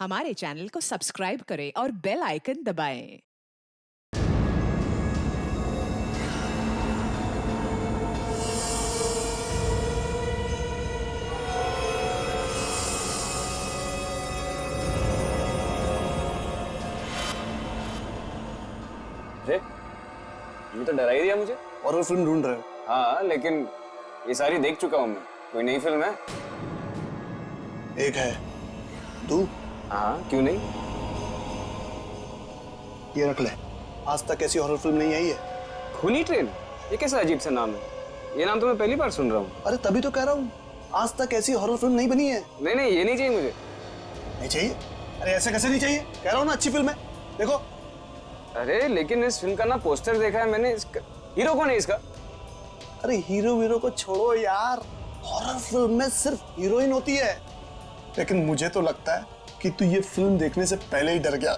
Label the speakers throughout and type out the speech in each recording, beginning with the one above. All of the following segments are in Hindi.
Speaker 1: हमारे चैनल को सब्सक्राइब करें और बेल आइकन दबाएं।
Speaker 2: अरे ये तो डरा ही दिया मुझे।
Speaker 3: हॉरर फिल्म ढूंढ रहे हो?
Speaker 2: हाँ लेकिन ये सारी देख चुका हूँ मैं। कोई नई फिल्म है?
Speaker 3: एक है, तू?
Speaker 2: हाँ क्यों नहीं।
Speaker 3: ये रख ले, आज तक ऐसी हॉरर फिल्म नहीं आई है।
Speaker 2: खूनी ट्रेन, ये कैसा अजीब सा नाम है। ये नाम तो मैं पहली बार सुन रहा हूँ।
Speaker 3: अरे तभी तो कह रहा हूँ, आज तक ऐसी हॉरर फिल्म नहीं बनी है।
Speaker 2: नहीं नहीं ये नहीं चाहिए मुझे।
Speaker 3: नहीं चाहिए? अरे ऐसे कैसे नहीं चाहिए? कह रहा हूँ ना अच्छी फिल्म है, देखो।
Speaker 2: अरे लेकिन इस फिल्म का ना पोस्टर देखा है मैंने। इसका हीरो कौन है इसका?
Speaker 3: अरे हीरो को छोड़ो यार, हॉरर फिल्म में सिर्फ हीरोइन होती है। लेकिन मुझे तो लगता है कि तू ये फिल्म देखने से पहले ही डर गया।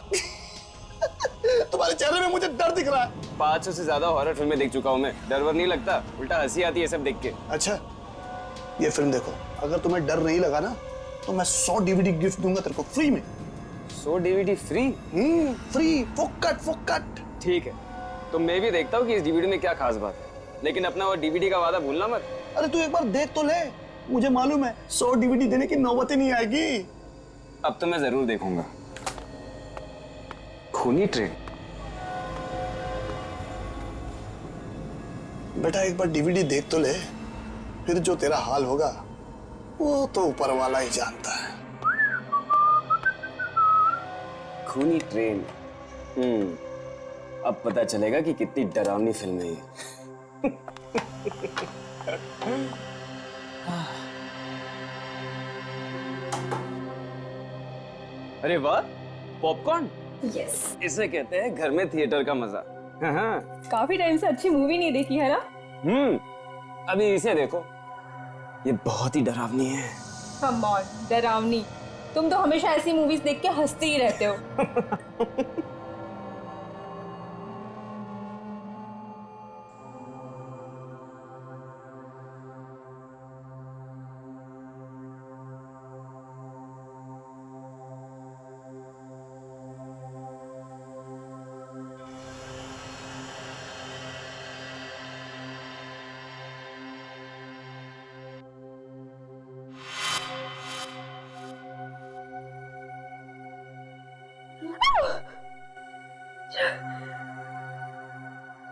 Speaker 3: तुम्हारे चेहरे में मुझे डर दिख रहा है।
Speaker 2: 500 से ज्यादा हॉरर फिल्में देख चुका हूँ मैं। डर वर नहीं लगता, उल्टा हंसी आती है सब देख के।
Speaker 3: अच्छा ये फिल्म देखो, अगर तुम्हें डर नहीं लगा ना तो मैं 100 DVD गिफ्ट दूंगा तेरे को फ्री में।
Speaker 2: 100 DVD फ्री?
Speaker 3: फ्री, फोकट।
Speaker 2: ठीक है, तो मैं भी देखता हूँ कि इस DVD में क्या खास बात है। लेकिन अपना वो DVD का वादा भूलना मत।
Speaker 3: अरे तू एक बार देख तो ले, मुझे मालूम है 100 DVD देने की नौबत ही नहीं आएगी।
Speaker 2: अब तो मैं जरूर देखूंगा खूनी ट्रेन।
Speaker 3: बेटा एक बार DVD देख तो ले, फिर जो तेरा हाल होगा वो तो ऊपर वाला ही जानता है।
Speaker 2: खूनी ट्रेन। अब पता चलेगा कि कितनी डरावनी फिल्म है ये। अरे वाह, पॉपकॉर्न।
Speaker 4: यस।
Speaker 2: इसे कहते हैं घर में थिएटर का मजा। हाँ।
Speaker 4: काफी टाइम से अच्छी मूवी नहीं देखी है ना?
Speaker 2: अभी इसे देखो, ये बहुत ही डरावनी है।
Speaker 4: कम ऑन, डरावनी? तुम तो हमेशा ऐसी मूवीज देख के हंसते ही रहते हो।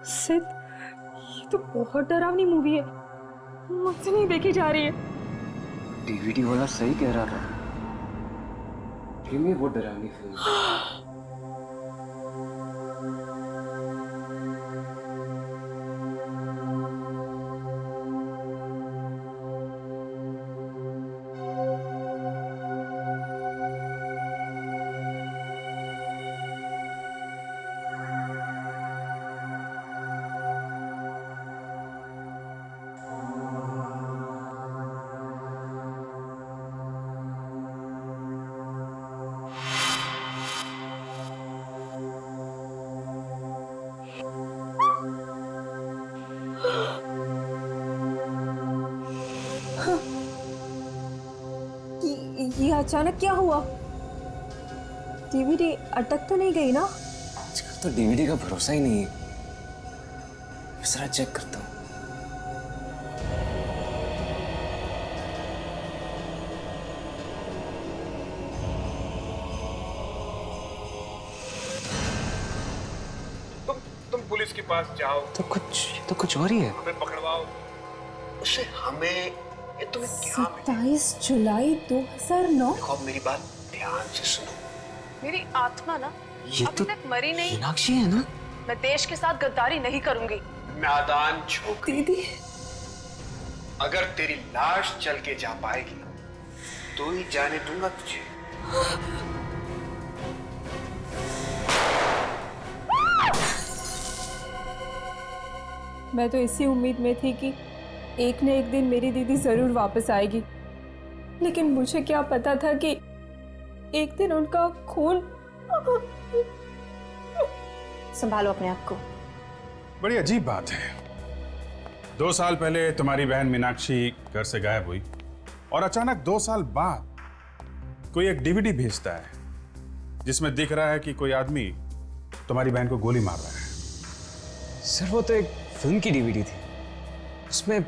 Speaker 4: सिद्ध, ये तो बहुत डरावनी मूवी है, मुझसे नहीं देखी जा रही है।
Speaker 2: DVD वाला सही कह रहा था, फिल्म ही बहुत डरावनी फिल्म है।
Speaker 4: ये अचानक क्या हुआ? DVD अटक तो नहीं गई ना?
Speaker 2: आजकल तो DVD का भरोसा ही नहीं है। जरा चेक करता हूँ।
Speaker 5: तुम पुलिस के पास जाओ,
Speaker 2: तो कुछ और ही है।
Speaker 5: हमें पकड़वाओ।
Speaker 3: उसे हमें, ये तुम्हें क्या
Speaker 4: 27 जुलाई 2009।
Speaker 3: देखो मेरी बात ध्यान से सुनो।
Speaker 6: मेरी आत्मा ना
Speaker 2: ये
Speaker 6: अभी
Speaker 2: तो
Speaker 6: तक मरी नहीं।
Speaker 2: मीनाक्षी है ना?
Speaker 6: मैं देश के साथ गद्दारी नहीं करूंगी।
Speaker 3: नादान छोकरी,
Speaker 4: दीदी,
Speaker 3: अगर तेरी लाश चल के जा पाएगी तो ही जाने दूंगा तुझे।
Speaker 4: मैं तो इसी उम्मीद में थी कि एक न एक दिन मेरी दीदी जरूर वापस आएगी, लेकिन मुझे क्या पता था कि एक दिन उनका खून।
Speaker 6: संभालो अपने आप को।
Speaker 5: बड़ी अजीब बात है, 2 साल पहले तुम्हारी बहन मीनाक्षी घर से गायब हुई और अचानक 2 साल बाद कोई एक DVD भेजता है जिसमें दिख रहा है कि कोई आदमी तुम्हारी बहन को गोली मार रहा है।
Speaker 2: सर वो तो एक फिल्म की डीवीडी थी, उसमें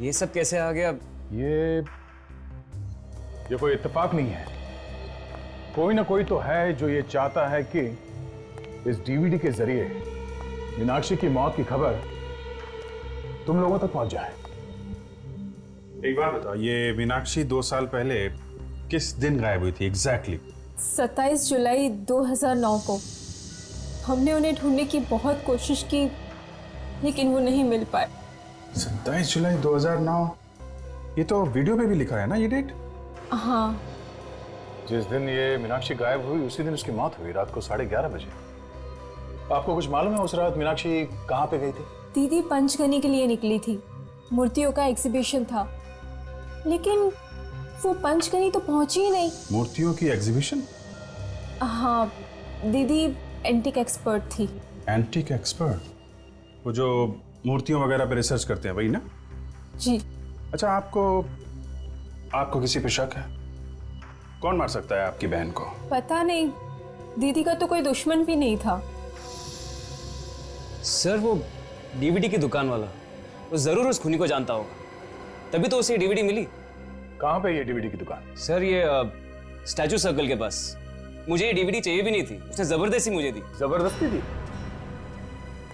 Speaker 2: ये सब कैसे आ गया?
Speaker 7: ये कोई इत्तेफाक नहीं है। कोई ना कोई तो है जो ये चाहता है कि इस डीवीडी के जरिए मीनाक्षी की मौत की खबर तुम लोगों तक पहुंच जाए।
Speaker 5: एक बात बताओ, ये मीनाक्षी 2 साल पहले किस दिन गायब हुई थी एग्जैक्टली?
Speaker 4: 27 जुलाई 2009 को। हमने उन्हें ढूंढने की बहुत कोशिश की, लेकिन वो नहीं मिल पाए।
Speaker 5: 27 जुलाई 2009? ये तो वीडियो पे भी लिखा है ना ये डेट?
Speaker 4: हाँ।
Speaker 7: जिस दिन ये मीनाक्षी गायब हुई उसी दिन उसकी मौत हुई, रात को 11:30 बजे। आपको कुछ मालूम है उस रात मीनाक्षी कहाँ पे गई थी?
Speaker 4: दीदी पंचगनी के लिए निकली थी, मूर्तियों का एग्जीबिशन था, लेकिन वो पंचगनी तो पहुंची ही नहीं।
Speaker 5: मूर्तियों की एग्जीबिशन?
Speaker 4: हाँ, दीदी एंटिक एक्सपर्ट थी।
Speaker 5: Antique expert? वो जो मूर्तियों वगैरह पे रिसर्च करते हैं, वही ना?
Speaker 4: जी।
Speaker 5: अच्छा, आपको किसी पे शक है? कौन मार सकता है आपकी बहन को?
Speaker 4: पता नहीं, दीदी का तो कोई दुश्मन भी नहीं था।
Speaker 2: सर वो डीवीडी की दुकान वाला, वो जरूर उस खूनी को जानता होगा, तभी तो उसे डीवीडी मिली।
Speaker 7: कहाँ पे ये डीवीडी की दुकान?
Speaker 2: सर ये स्टैचू सर्कल के पास। मुझे ये डीवीडी चाहिए भी नहीं थी, उसने जबरदस्ती मुझे दी।
Speaker 7: जबरदस्ती दी?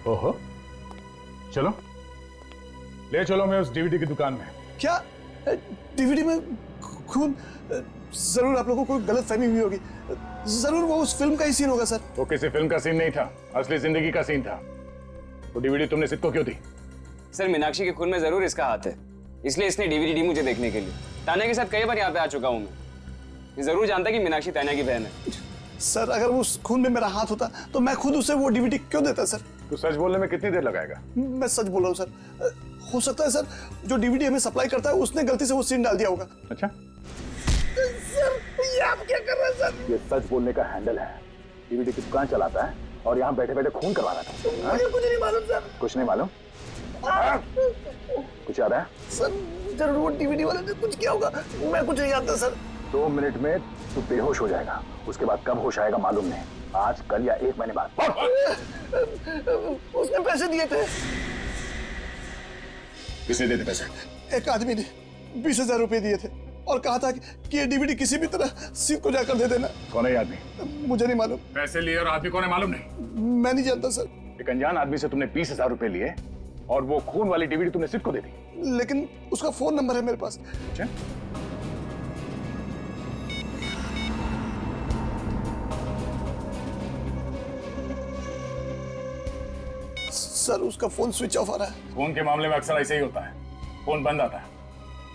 Speaker 7: ओहो, चलो ले चलो मैं उस डीवीडी की दुकान में।
Speaker 3: क्या डीवीडी में खून? जरूर आप लोगों को कोई गलतफहमी हुई होगी, जरूर वो उस फिल्म का ही सीन होगा सर।
Speaker 7: वो किसी फिल्म का सीन नहीं था, असली जिंदगी का सीन था। तो डीवीडी तुमने सिद्ध को क्यों दी?
Speaker 2: सर मीनाक्षी के खून में जरूर इसका हाथ है, इसलिए इसने डीवीडी दी मुझे देखने के लिए। तान्या के साथ कई बार यहाँ पे आ चुका हूँ मैं, ये जरूर जानता कि मीनाक्षी तान्या की बहन है।
Speaker 3: सर अगर वो उस खून में मेरा हाथ होता तो मैं खुद उसे वो डीवीडी क्यों देता सर?
Speaker 7: तो सच बोलने में कितनी देर लगाएगा?
Speaker 3: मैं सच बोल रहा हूँ सर। हो सकता है सर जो डीवीडी हमें सप्लाई करता है उसने गलती से वो सीन डाल दिया होगा।
Speaker 7: अच्छा,
Speaker 3: सर ये आप क्या कर रहे हैं सर?
Speaker 7: ये सच बोलने का हैंडल है। डीवीडी की दुकान चलाता है और यहाँ बैठे बैठे खून करवाना था।
Speaker 3: मुझे कुछ नहीं मालूम सर।
Speaker 7: कुछ नहीं मालूम? कुछ याद है?
Speaker 3: सर जरूर वो डीवीडी वाले ने कुछ किया होगा, मैं कुछ नहीं जानता सर।
Speaker 7: 2 मिनट में तू बेहोश हो जाएगा, उसके बाद कब होश आएगा मालूम नहीं, आज कल या 1 महीने बाद।
Speaker 3: उसने पैसे दिए थे।
Speaker 7: किसने दिए थे पैसे?
Speaker 3: एक आदमी ने 20,000 रुपए दिए थे और कहा था कि ये डीवीडी किसी भी तरह सिद्ध को जाकर दे देना।
Speaker 7: कौन है ये आदमी?
Speaker 3: मुझे नहीं मालूम।
Speaker 7: पैसे लिए और आदमी कौन है मालूम नहीं?
Speaker 3: मैं नहीं जानता सर।
Speaker 7: एक अनजान आदमी से तुमने 20,000 रुपए लिए और वो खून वाली डीवीडी तुमने सिद्ध को दे दी।
Speaker 3: लेकिन उसका फोन नंबर है मेरे पास।
Speaker 7: अच्छा?
Speaker 3: सर उसका फोन स्विच ऑफ आ रहा है।
Speaker 7: फोन के मामले में अक्सर ऐसे ही होता है, फोन बंद आता है।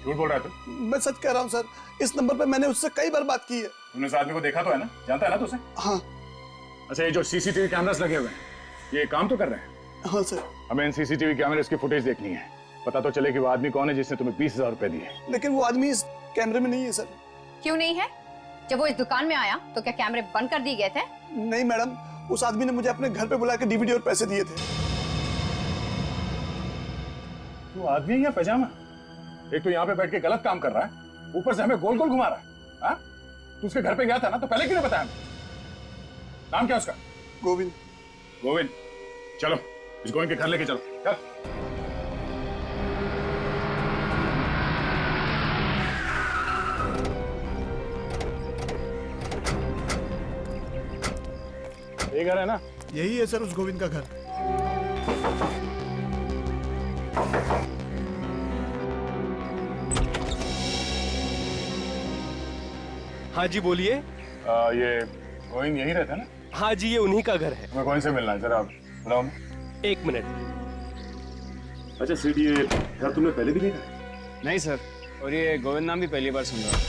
Speaker 7: झूठ बोल रहा है तू?
Speaker 3: मैं सच कह रहा हूँ सर, इस नंबर पे मैंने उससे कई बार बात की है।
Speaker 7: तुमने उस आदमी को देखा तो है ना? जानता है ना तू उसे?
Speaker 3: हाँ।
Speaker 7: अच्छा, ये जो सीसीटीवी कैमरास लगे हुए हैं ये काम तो कर रहे हैं?
Speaker 3: हाँ सर।
Speaker 7: हमें इन सीसीटीवी कैमरे की फुटेज देखनी है, पता तो चले कि वो आदमी कौन है जिसने तुम्हें 20,000 रुपए दिए।
Speaker 3: लेकिन वो आदमी इस कैमरे में नहीं है सर।
Speaker 8: क्यों नहीं है? जब वो इस दुकान में आया तो क्या कैमरे बंद कर दिए गए थे?
Speaker 3: नहीं मैडम, उस आदमी ने मुझे अपने घर पे बुला के डीवीडी और पैसे दिए थे।
Speaker 7: तू आदमी है या पैजामा? एक तो यहाँ पे बैठ के गलत काम कर रहा है, ऊपर से हमें गोल गोल घुमा रहा है। हाँ? तू उसके घर पे गया था ना, तो पहले क्यों नहीं बताया? नाम क्या उसका?
Speaker 3: गोविंद।
Speaker 7: गोविंद, चलो इस गोविंद के घर लेके चलो। चल। ये घर है ना?
Speaker 3: यही है सर उस गोविंद का घर।
Speaker 9: हाँ जी बोलिए।
Speaker 7: ये गोविंद यही रहता है ना?
Speaker 9: हाँ जी, ये उन्हीं का घर है।
Speaker 7: हमें गोविंद से मिलना है, जरा बुलाओ।
Speaker 9: 1 मिनट।
Speaker 7: अच्छा सीट, ये घर तुमने पहले भी देखा है?
Speaker 2: नहीं सर, और ये गोविंद नाम भी पहली बार सुन रहा हूँ।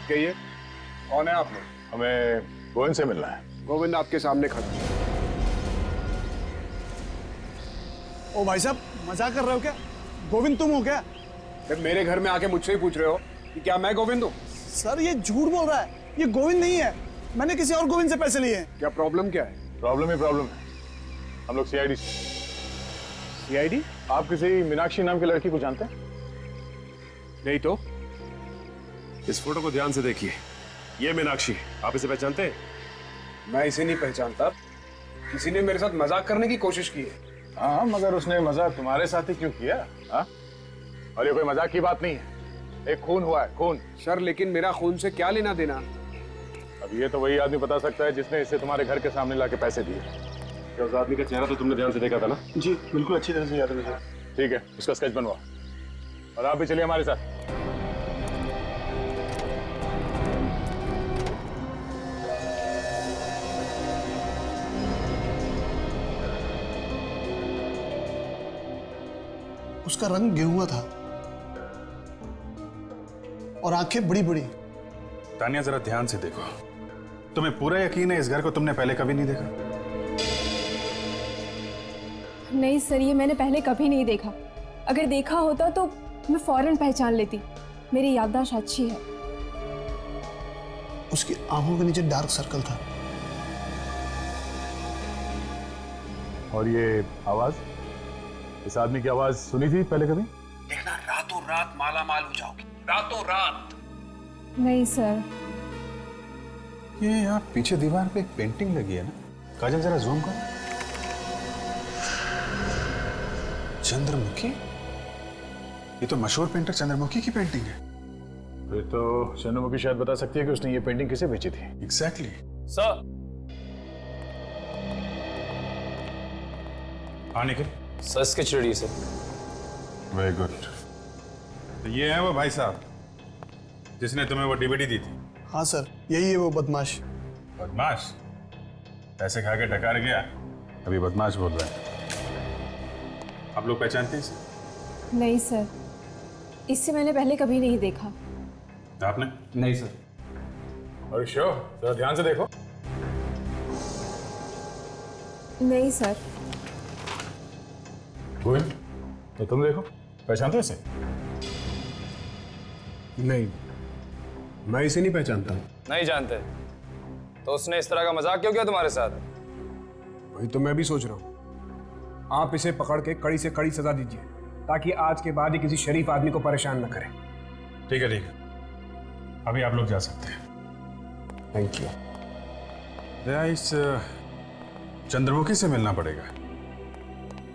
Speaker 7: कहिए, कौन है आप लोग? हमें गोविंद से मिलना है।
Speaker 9: गोविंद आपके सामने खड़ा है।
Speaker 3: ओ भाई साहब, मजाक कर रहे हो क्या? गोविंद तुम हो क्या?
Speaker 9: मेरे घर में आके मुझसे ही पूछ रहे हो कि क्या मैं गोविंद हूँ?
Speaker 3: सर ये झूठ बोल रहा है, ये गोविंद नहीं है। मैंने किसी और गोविंद से पैसे लिए हैं।
Speaker 9: क्या प्रॉब्लम क्या है?
Speaker 7: प्रॉब्लम ही प्रॉब्लम है। हम लोग सीआईडी से।
Speaker 9: सीआईडी?
Speaker 7: आप किसी मीनाक्षी नाम की लड़की को जानते हैं?
Speaker 9: नहीं तो।
Speaker 10: इस फोटो को ध्यान से देखिए, ये मीनाक्षी, आप इसे पहचानते हैं?
Speaker 9: मैं इसे नहीं पहचानता। किसी ने मेरे साथ मजाक करने की कोशिश की है।
Speaker 7: हाँ, मगर उसने मजाक तुम्हारे साथ ही क्यों किया? हाँ? और ये कोई मजाक की बात नहीं है, एक खून हुआ है, खून।
Speaker 9: सर लेकिन मेरा खून से क्या लेना देना?
Speaker 7: अब ये तो वही आदमी बता सकता है जिसने इसे तुम्हारे घर के सामने लाके पैसे दिए।
Speaker 10: क्या उस आदमी का चेहरा तो तुमने ध्यान से देखा था ना?
Speaker 3: जी बिल्कुल, अच्छी तरह से याद है मुझे।
Speaker 7: ठीक है, उसका स्केच बनवा और आप भी चलिए हमारे साथ।
Speaker 3: उसका रंग गेहुआ था और आंखें बड़ी बड़ी।
Speaker 5: तानिया जरा ध्यान से देखो, तुम्हें पूरा यकीन है इस घर को तुमने पहले कभी नहीं देखा?
Speaker 4: नहीं सर, ये मैंने पहले कभी नहीं देखा। अगर देखा होता तो मैं फौरन पहचान लेती। मेरी याददाश्त अच्छी है।
Speaker 3: उसकी आंखों के नीचे डार्क सर्कल था।
Speaker 7: और ये आवाज, इस आदमी की आवाज सुनी थी पहले कभी?
Speaker 9: देखना रातों रात माला माल हो जाओगी, रातों रात।
Speaker 4: नहीं सर।
Speaker 5: ये यहाँ पीछे दीवार पे एक पेंटिंग लगी है ना, काजल जरा जूम करो। चंद्रमुखी, ये तो मशहूर पेंटर चंद्रमुखी की पेंटिंग है।
Speaker 7: फिर तो चंद्रमुखी शायद बता सकती है कि उसने ये पेंटिंग किसे बेची थी।
Speaker 5: एग्जैक्टली।
Speaker 2: सर
Speaker 5: हाँ निखिल,
Speaker 2: सर स्केच रेडी है सर।
Speaker 5: Very good. तो ये है वो भाई साहब जिसने तुम्हें वो डीवीडी दी थी?
Speaker 3: हाँ सर, यही है वो बदमाश।
Speaker 5: बदमाश? पैसे खा के डकार गया, अभी बदमाश बोल रहे हैं। आप लोग पहचानते हैं इसे?
Speaker 4: नहीं सर, इससे मैंने पहले कभी नहीं देखा।
Speaker 5: आपने?
Speaker 2: नहीं सर।
Speaker 7: और श्योर, जरा ध्यान से देखो।
Speaker 4: नहीं सर।
Speaker 7: गोविंद, तो तुम देखो, पहचानते हो इसे?
Speaker 9: नहीं, मैं इसे नहीं पहचानता।
Speaker 2: नहीं जानते? तो उसने इस तरह का मजाक क्यों किया तुम्हारे साथ?
Speaker 9: वही तो मैं भी सोच रहा हूँ। आप इसे पकड़ के कड़ी से कड़ी सजा दीजिए ताकि आज के बाद ही किसी शरीफ आदमी को परेशान न करे।
Speaker 5: ठीक है ठीक है, अभी आप लोग जा सकते हैं।
Speaker 9: Thank you.
Speaker 5: दया, इस चंद्रमुखी से मिलना पड़ेगा।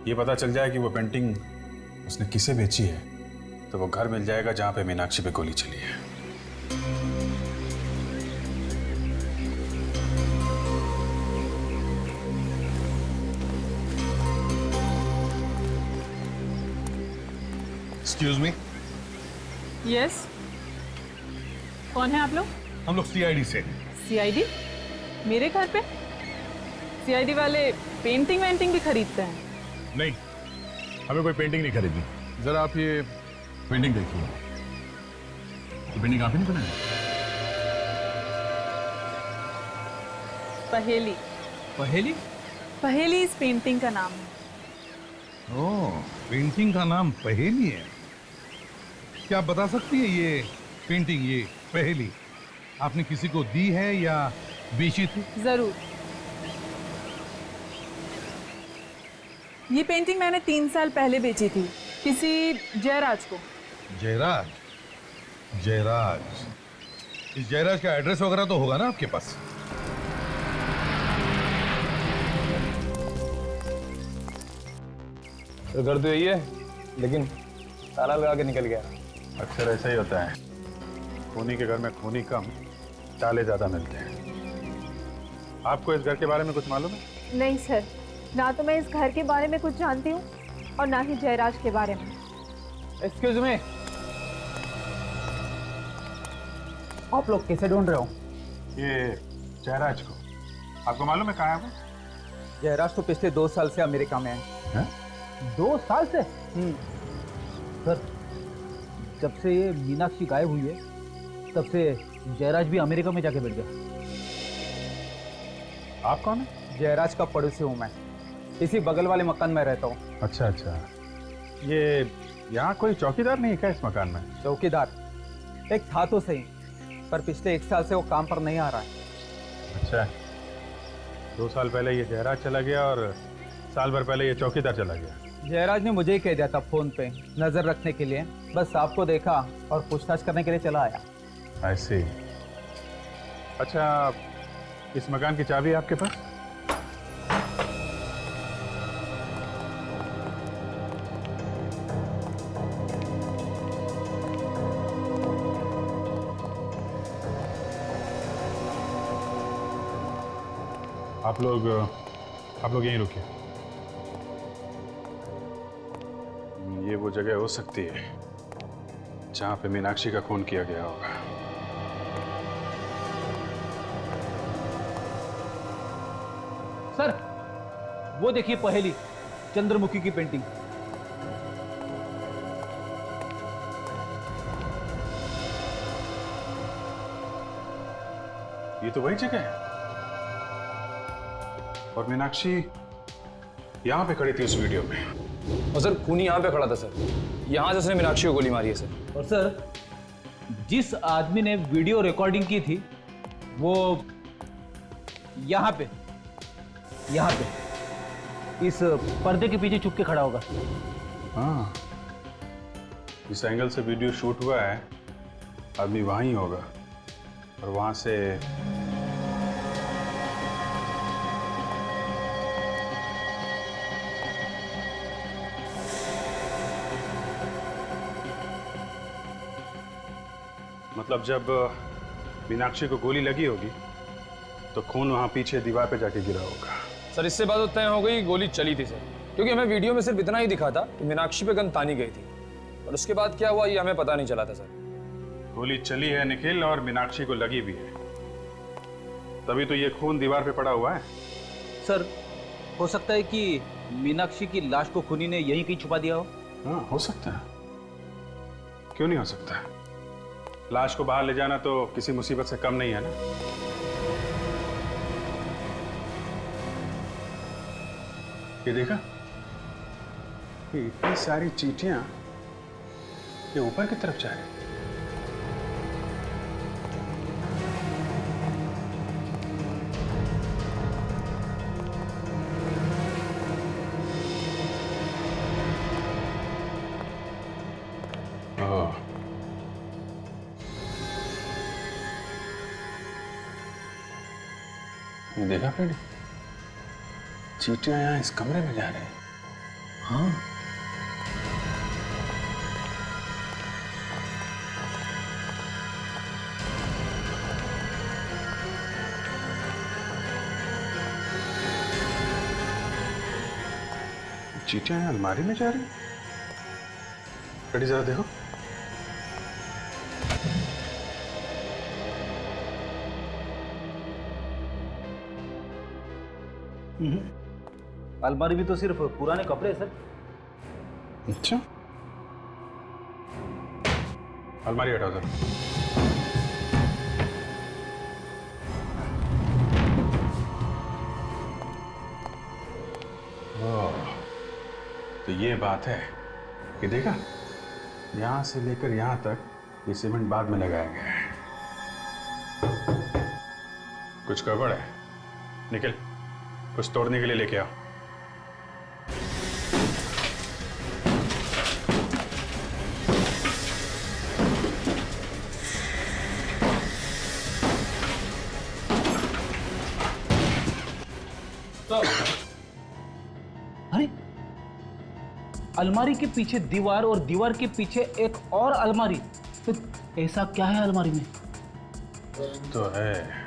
Speaker 5: ये पता चल जाए कि वो पेंटिंग उसने किसे बेची है तो वो घर मिल जाएगा जहां पे मीनाक्षी पे गोली चली है।
Speaker 11: Excuse me.
Speaker 6: यस, कौन है आप लोग?
Speaker 11: हम लोग सीआईडी से।
Speaker 6: सीआईडी? मेरे घर पे? सीआईडी वाले पेंटिंग वेंटिंग भी खरीदते हैं?
Speaker 11: नहीं, हमें कोई पेंटिंग नहीं खरीदनी। जरा आप ये पेंटिंग देखिए। ये पेंटिंग आप ही नहीं बनाई?
Speaker 6: पहेली।
Speaker 11: पहेली?
Speaker 6: पहेली इस पेंटिंग का नाम है।
Speaker 11: ओह, पेंटिंग का नाम पहेली है। क्या आप बता सकती है ये पेंटिंग, ये पहेली आपने किसी को दी है या बेची थी?
Speaker 6: जरूर। ये पेंटिंग मैंने 3 साल पहले बेची थी किसी जयराज को।
Speaker 11: जयराज? जयराज, इस जयराज का एड्रेस वगैरह तो होगा ना आपके पास?
Speaker 2: तो घर तो यही है, लेकिन ताला लगा के निकल गया।
Speaker 5: अक्सर ऐसा ही होता है, खूनी के घर में खूनी कम, ताले ज्यादा मिलते हैं। आपको इस घर के बारे में कुछ मालूम है?
Speaker 4: नहीं सर, ना तो मैं इस घर के बारे में कुछ जानती हूँ और ना ही जयराज के बारे में।
Speaker 2: एक्सक्यूज मी, आप लोग कैसे ढूंढ रहे हो?
Speaker 5: ये जयराज को आपको मालूम है कहाँ है वो?
Speaker 2: जयराज तो पिछले 2 साल से अमेरिका में है। 2 साल से? सर, जब से ये मीनाक्षी गायब हुई है तब से जयराज भी अमेरिका में जाके बैठ गया।
Speaker 5: आप कौन है?
Speaker 2: जयराज का पड़ोसी हूँ मैं, इसी बगल वाले मकान में रहता हूँ।
Speaker 5: अच्छा अच्छा, ये यहाँ कोई चौकीदार नहीं है क्या इस मकान में?
Speaker 2: चौकीदार एक था तो सही, पर पिछले 1 साल से वो काम पर नहीं आ रहा है।
Speaker 5: अच्छा, 2 साल पहले ये जयराज चला गया और साल भर पहले ये चौकीदार चला गया।
Speaker 2: जयराज ने मुझे ही कह दिया था फोन पे नजर रखने के लिए, बस आपको देखा और पूछताछ करने के लिए चला आया।
Speaker 5: ऐसे। अच्छा, इस मकान की चाबी आपके पास? आप लोग यहीं रुकिए। ये वो जगह हो सकती है जहां पे मीनाक्षी का खून किया गया होगा।
Speaker 2: सर, वो देखिए पहेली, चंद्रमुखी की पेंटिंग।
Speaker 5: ये तो वही जगह है। और मीनाक्षी यहां पे खड़ी थी उस वीडियो में।
Speaker 12: और सर खूनी यहाँ पे खड़ा था सर, यहाँ से उसने मीनाक्षी को गोली मारी है सर।
Speaker 2: और सर, जिस आदमी ने वीडियो रिकॉर्डिंग की थी वो यहाँ पे इस पर्दे के पीछे छुप के खड़ा होगा।
Speaker 5: हाँ, इस एंगल से वीडियो शूट हुआ है, आदमी वहां ही होगा। और वहां से मतलब जब मीनाक्षी को गोली लगी होगी तो खून वहां पीछे दीवार पे जाके गिरा होगा।
Speaker 12: सर इससे बात तो तय हो गई, गोली चली थी सर, क्योंकि हमें वीडियो में सिर्फ इतना ही दिखा था कि मीनाक्षी पे गन तानी गई थी, और उसके बाद क्या हुआ ये हमें पता नहीं चला था सर।
Speaker 5: गोली चली है निखिल, और मीनाक्षी को लगी भी है, तभी तो ये खून दीवार पे पड़ा हुआ है।
Speaker 2: सर, हो सकता है कि मीनाक्षी की लाश को खूनी ने यहीं कहीं छुपा दिया हो।
Speaker 5: हाँ, हो सकता है, क्यों नहीं हो सकता। लाश को बाहर ले जाना तो किसी मुसीबत से कम नहीं है ना। ये देखा, ये इतनी सारी चींटियां ये ऊपर की तरफ जा रही। ये देखा फ्रेंड, चींटियां यहाँ इस कमरे में जा रहे हैं। हाँ, चींटियां यहाँ अलमारी में जा रही हैं। जरा देखो।
Speaker 2: अलमारी भी तो सिर्फ पुराने कपड़े हैं सर।
Speaker 5: अच्छा, अलमारी हटाओ सर। तो ये बात है कि देखा, यहां से लेकर यहां तक ये सीमेंट बाद में लगाया गया है। कुछ गड़बड़ है। निखिल, कुछ तोड़ने के लिए लेके आओ।
Speaker 2: अरे, अलमारी के पीछे दीवार और दीवार के पीछे एक और अलमारी, तो ऐसा क्या है अलमारी में?
Speaker 5: तो है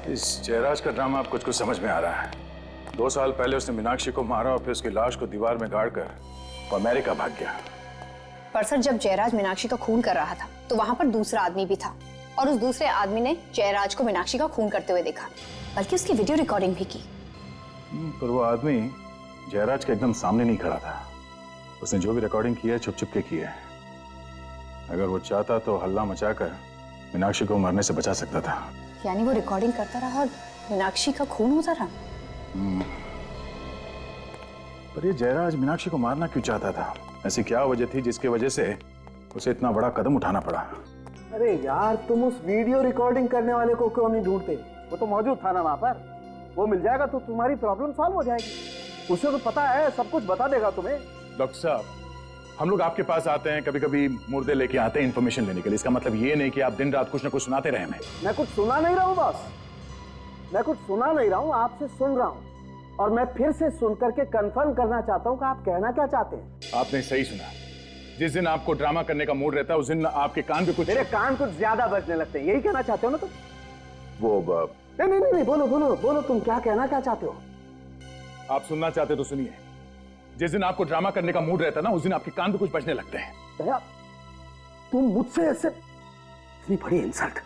Speaker 7: इस जयराज का ड्रामा अब कुछ समझ में आ रहा है। 2 साल पहले उसने मीनाक्षी को मारा और फिर उसकी लाश को दीवार में गाड़कर वो अमेरिका भाग गया।
Speaker 8: पर सर, जब जयराज मीनाक्षी का खून कर रहा था तो वहां पर दूसरा आदमी भी था, और उस दूसरे आदमी ने जयराज को मीनाक्षी का खून करते हुए देखा, बल्कि उसकी वीडियो रिकॉर्डिंग भी की।
Speaker 7: पर वो आदमी जयराज के एकदम सामने नहीं खड़ा था। उसने जो भी रिकॉर्डिंग की है छुप के की है। अगर वो चाहता तो हल्ला मचाकर मीनाक्षी को मरने से बचा सकता था।
Speaker 8: यानी वो रिकॉर्डिंग करता रहा और मीनाक्षी का खून होता रहा।
Speaker 7: पर ये जयराज मीनाक्षी को मारना क्यों चाहता था? ऐसी क्या वजह थी जिसकी वजह से उसे इतना बड़ा कदम उठाना पड़ा।
Speaker 2: अरे यार, तुम उस वीडियो रिकॉर्डिंग करने वाले को क्यों नहीं ढूंढते? वो तो मौजूद था ना वहां पर। वो मिल जाएगा तो तुम्हारी प्रॉब्लम सॉल्व हो जाएगी। उसे तो पता है, सब कुछ बता देगा तुम्हें।
Speaker 7: डॉक्टर साहब, हम लोग आपके पास आते हैं, कभी कभी मुर्दे लेके आते हैं इन्फॉर्मेशन लेने के लिए। इसका मतलब ये नहीं कि आप दिन रात कुछ ना कुछ सुनाते रहे हमें।
Speaker 2: मैं कुछ सुना नहीं रहा हूँ बॉस, मैं कुछ सुना नहीं रहा हूँ, आपसे सुन रहा हूँ। और मैं फिर से सुन करके कंफर्म करना चाहता हूँ कि आप कहना क्या चाहते हैं।
Speaker 7: आपने सही सुना। जिस दिन आपको ड्रामा करने का मूड रहता है उस दिन आपके कान पे कुछ,
Speaker 2: मेरे कान कुछ ज्यादा बजने लगते हैं, यही कहना चाहते हो ना तुम?
Speaker 7: वो
Speaker 2: नहीं, बोलो तुम क्या कहना क्या चाहते हो?
Speaker 7: आप सुनना चाहते तो सुनिए। जिस दिन आपको ड्रामा करने का मूड रहता है ना, उस दिन आपके कान पे कुछ बजने लगते हैं।
Speaker 2: दया, तुम मुझसे ऐसे, इतनी बड़ी इंसल्ट।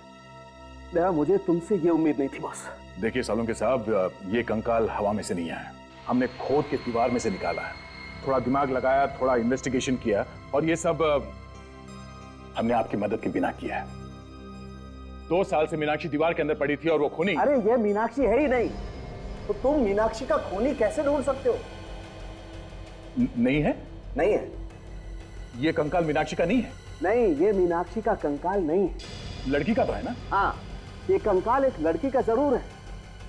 Speaker 2: दया, मुझे तुमसे ये उम्मीद नहीं थी बॉस।
Speaker 7: देखिए सालुंके साहब, ये कंकाल हवा में से नहीं आया, हमने खोद के दीवार में से निकाला है। थोड़ा दिमाग लगाया, थोड़ा इन्वेस्टिगेशन किया, और ये सब हमने आपकी मदद के बिना किया है। 2 साल से मीनाक्षी दीवार के अंदर पड़ी थी और वो खूनी।
Speaker 2: अरे ये मीनाक्षी है ही नहीं, तो तुम मीनाक्षी का खूनी कैसे ढूंढ सकते हो?
Speaker 7: नहीं है?
Speaker 2: नहीं है।
Speaker 7: ये कंकाल मीनाक्षी का नहीं है?
Speaker 2: नहीं, ये मीनाक्षी का कंकाल नहीं है।
Speaker 7: लड़की का तो है ना?
Speaker 2: हाँ, ये कंकाल एक लड़की का जरूर है,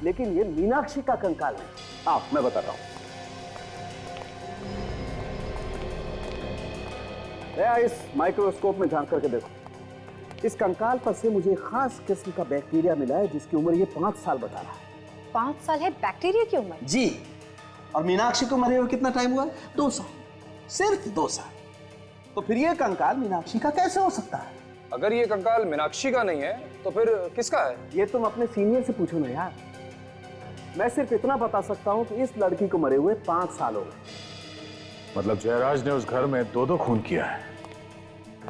Speaker 2: लेकिन ये मीनाक्षी का कंकाल नहीं। आप, मैं बताता हूं। इस माइक्रोस्कोप में झांक करके देखो। इस कंकाल पर से मुझे खास किस्म का बैक्टीरिया मिला है, जिसकी उम्र ये 5 साल बता रहा है।
Speaker 8: 5 साल है बैक्टीरिया की उम्र?
Speaker 3: जी। और मीनाक्षी को मरे हुए कितना टाइम हुआ? 2 साल, सिर्फ 2 साल। तो फिर ये कंकाल मीनाक्षी का कैसे हो सकता है?
Speaker 12: अगर ये कंकाल मीनाक्षी का नहीं है तो फिर किसका है?
Speaker 2: ये तुम अपने सीनियर से पूछो ना यार। मैं सिर्फ इतना बता सकता हूँ कि इस लड़की को मरे हुए 5 साल हो गए।
Speaker 7: मतलब जयराज ने उस घर में 2-2 खून किया है,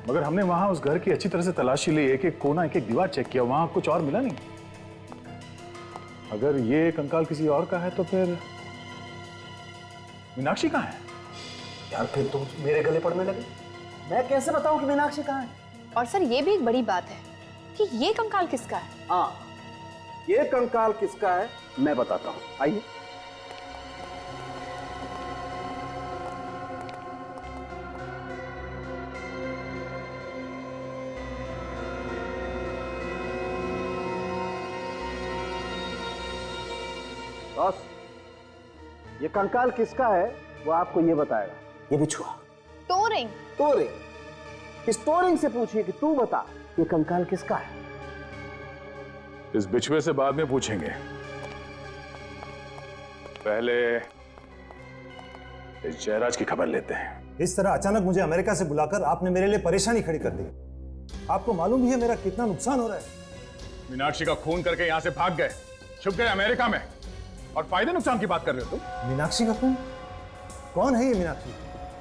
Speaker 7: मगर हमने वहां उस घर की अच्छी तरह से तलाशी ली, एक एक कोना, एक एक दीवार चेक किया, वहां कुछ और मिला नहीं। अगर ये कंकाल किसी और का है तो फिर मीनाक्षी कहाँ है?
Speaker 2: यार, फिर तुम मेरे गले पड़ने लगे। मैं कैसे बताऊं कि मीनाक्षी कहाँ है?
Speaker 8: और सर, ये भी एक बड़ी बात है कि ये कंकाल किसका है।
Speaker 2: हाँ, ये कंकाल किसका है मैं बताता हूँ, आइए। बॉस, ये कंकाल किसका है वो आपको ये बताएगा। ये बिछुआ।
Speaker 8: टोरिंग।
Speaker 2: स्टोरिंग से पूछिए कि तू बता, ये कंकाल किसका है?
Speaker 7: इस बिछुए से बाद में पूछेंगे, पहले इस जयराज की खबर लेते हैं।
Speaker 13: इस तरह अचानक मुझे अमेरिका से बुलाकर आपने मेरे लिए परेशानी खड़ी कर दी। आपको मालूम ही है मेरा कितना नुकसान हो रहा है।
Speaker 7: मीनाक्षी का खून करके यहां से भाग गए, छुप गए अमेरिका में, और फायदे नुकसान की बात कर रहे हो तुम।
Speaker 13: मीनाक्षी का खून? कौन है ये मीनाक्षी?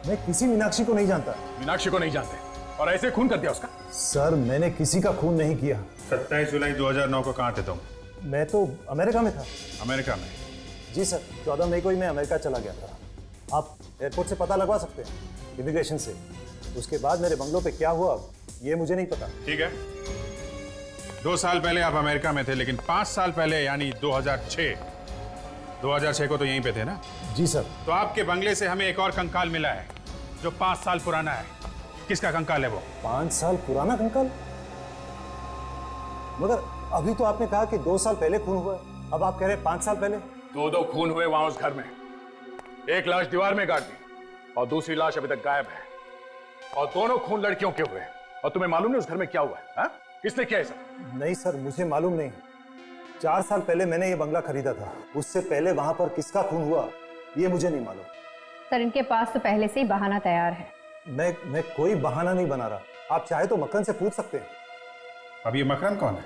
Speaker 13: मैं किसी मीनाक्षी को नहीं जानता।
Speaker 7: मीनाक्षी को नहीं जानते और ऐसे खून कर दिया उसका?
Speaker 13: सर, मैंने किसी का खून नहीं किया।
Speaker 5: 27 जुलाई 2009 को कहाँ थे तुम?
Speaker 13: मैं तो अमेरिका में था।
Speaker 5: अमेरिका में?
Speaker 13: जी सर, 14 मई को ही मैं अमेरिका चला गया था। आप एयरपोर्ट से पता लगवा सकते हैं, इमिग्रेशन से। उसके बाद मेरे बंगलों पे क्या हुआ ये मुझे नहीं पता।
Speaker 5: ठीक है, 2 साल पहले आप अमेरिका में थे, लेकिन 5 साल पहले यानी 2006 को तो यहीं पे थे ना?
Speaker 13: जी सर।
Speaker 5: तो आपके बंगले से हमें एक और कंकाल मिला है जो 5 साल पुराना है। किसका कंकाल है वो?
Speaker 13: 5 साल पुराना कंकाल? मगर अभी तो आपने कहा कि 2 साल पहले खून हुआ, अब आप कह रहे हैं 5 साल पहले।
Speaker 7: 2 खून हुए वहां उस घर में। एक लाश दीवार में गाड़ दी और दूसरी लाश अभी तक गायब है, और दोनों खून लड़कियों के हुए। और तुम्हें मालूम नहीं उस घर में क्या हुआ है? हा? किसने किया ऐसा?
Speaker 13: नहीं सर, मुझे मालूम नहीं। 4 साल पहले मैंने ये बंगला खरीदा था, उससे पहले वहां पर किसका खून हुआ ये मुझे नहीं मालूम।
Speaker 8: सर, इनके पास तो पहले से ही बहाना तैयार है।
Speaker 13: मैं कोई बहाना नहीं बना रहा। आप चाहे तो मक्खन से पूछ सकते हैं।
Speaker 5: अब ये मकरन कौन है?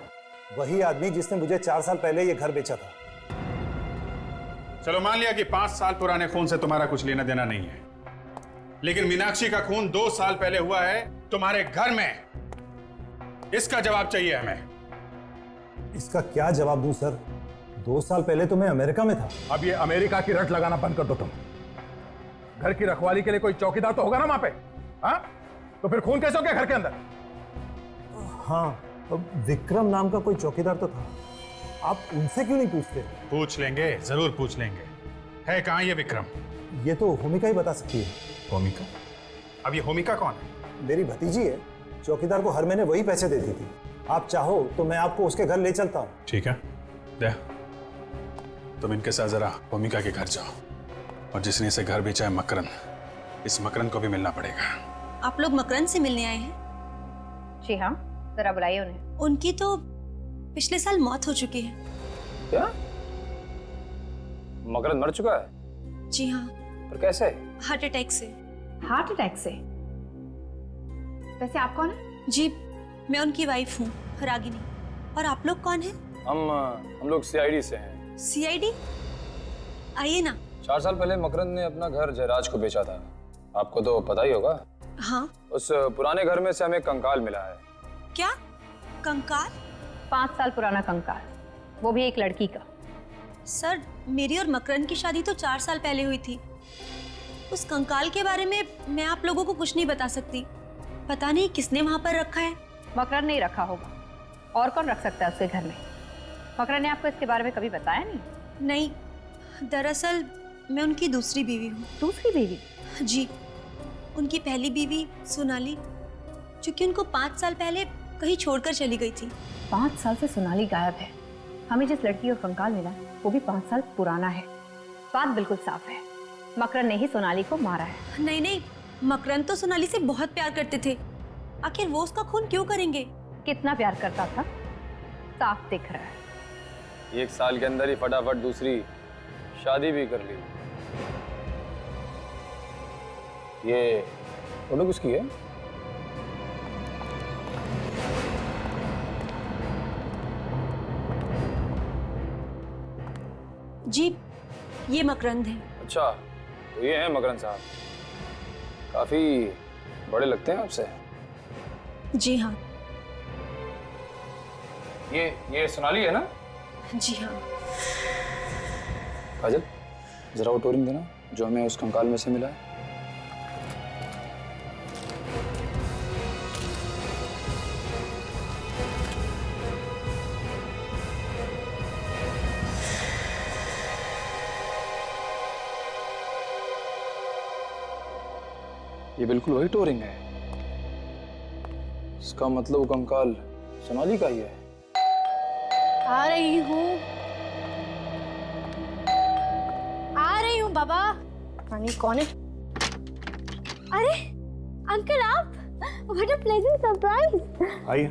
Speaker 13: वही आदमी जिसने मुझे 4 साल पहले ये घर बेचा था।
Speaker 5: चलो मान लिया कि 5 साल पुराने खून से तुम्हारा कुछ लेना देना नहीं है, लेकिन मीनाक्षी का खून 2 साल पहले हुआ है तुम्हारे घर में। इसका जवाब चाहिए हमें।
Speaker 13: इसका क्या जवाब दूं सर? 2 साल पहले तो मैं अमेरिका में था।
Speaker 7: अब ये अमेरिका की रट लगाना बंद कर दो तुम। घर की रखवाली के लिए कोई चौकीदार तो होगा ना वहां पे? हाँ? तो फिर खून कैसे हो गया घर के अंदर?
Speaker 13: हाँ, विक्रम नाम का कोई चौकीदार तो था। आप उनसे क्यों नहीं पूछते?
Speaker 5: पूछ लेंगे, जरूर पूछ लेंगे। है कहाँ ये विक्रम?
Speaker 13: ये तो होमिका ही बता सकती है।
Speaker 5: होमिका? अब ये होमिका कौन है?
Speaker 13: मेरी भतीजी है, चौकीदार को हर महीने वही पैसे देती थी। आप चाहो तो मैं आपको उसके घर ले चलता हूँ।
Speaker 5: ठीक है, दे। तुम इनके साथ जरा भूमिका के घर जाओ, और जिसने इसे घर बेचा है मकरन, इस मकरन को भी मिलना पड़ेगा।
Speaker 14: आप लोग मकरन से मिलने आए हैं?
Speaker 8: जी हाँ, जरा बुलाइए उन्हें।
Speaker 14: उनकी तो पिछले साल मौत हो चुकी है।
Speaker 12: क्या? मकरन मर चुका है?
Speaker 14: जी हाँ।
Speaker 12: पर कैसे?
Speaker 14: हार्ट अटैक से।
Speaker 8: हार्ट अटैक से? वैसे आप कौन है?
Speaker 14: जी, मैं उनकी वाइफ हूँ, रागिनी। और आप लोग कौन हैं?
Speaker 12: हम लोग सीआईडी से हैं।
Speaker 14: सीआईडी? आइए ना।
Speaker 12: 4 साल पहले मकरन ने अपना घर जयराज को बेचा था, आपको तो पता ही होगा।
Speaker 14: हाँ।
Speaker 12: उस पुराने घर में से हमें कंकाल मिला है।
Speaker 14: क्या? कंकाल?
Speaker 8: 5 साल पुराना कंकाल, वो भी एक लड़की का।
Speaker 14: सर, मेरी और मकरन की शादी तो 4 साल पहले हुई थी। उस कंकाल के बारे में मैं आप लोगों को कुछ नहीं बता सकती। पता नहीं किसने वहां पर रखा है।
Speaker 8: मकरन नहीं रखा होगा, और कौन रख सकता है उसके घर में? मकरन ने आपको इसके बारे में कभी बताया नहीं?
Speaker 14: नहीं, दरअसल मैं उनकी दूसरी बीवी हूँ।
Speaker 8: दूसरी बीवी?
Speaker 14: जी, उनकी पहली बीवी सोनाली, जो कि उनको 5 साल पहले कहीं छोड़कर चली गई थी।
Speaker 8: 5 साल से सोनाली गायब है। हमें जिस लड़की का कंकाल मिला वो भी 5 साल पुराना है। बात बिल्कुल साफ है, मकरन ने ही सोनाली को मारा है।
Speaker 14: नहीं नहीं, मकरन तो सोनाली से बहुत प्यार करते थे। आखिर वो उसका खून क्यों करेंगे?
Speaker 8: कितना प्यार करता था साफ दिख रहा है।
Speaker 12: 1 साल के अंदर ही फटाफट दूसरी शादी भी कर ली। ये फोटो किसकी है?
Speaker 14: जी, ये मकरंद है।
Speaker 12: अच्छा, तो ये हैं मकरन साहब। काफी बड़े लगते हैं आपसे।
Speaker 14: जी हाँ।
Speaker 12: ये सोनाली है ना?
Speaker 14: जी हाँ।
Speaker 12: काजल, जरा वो टोरिंग देना जो हमें उस कंकाल में से मिला है। ये बिल्कुल वही टोरिंग है। इसका मतलब वो कंकाल सोनाली का ही है।
Speaker 15: आ रही हूँ बाबा। पानी कौन है? अरे अंकल, आप! What a pleasant surprise.
Speaker 13: आइए।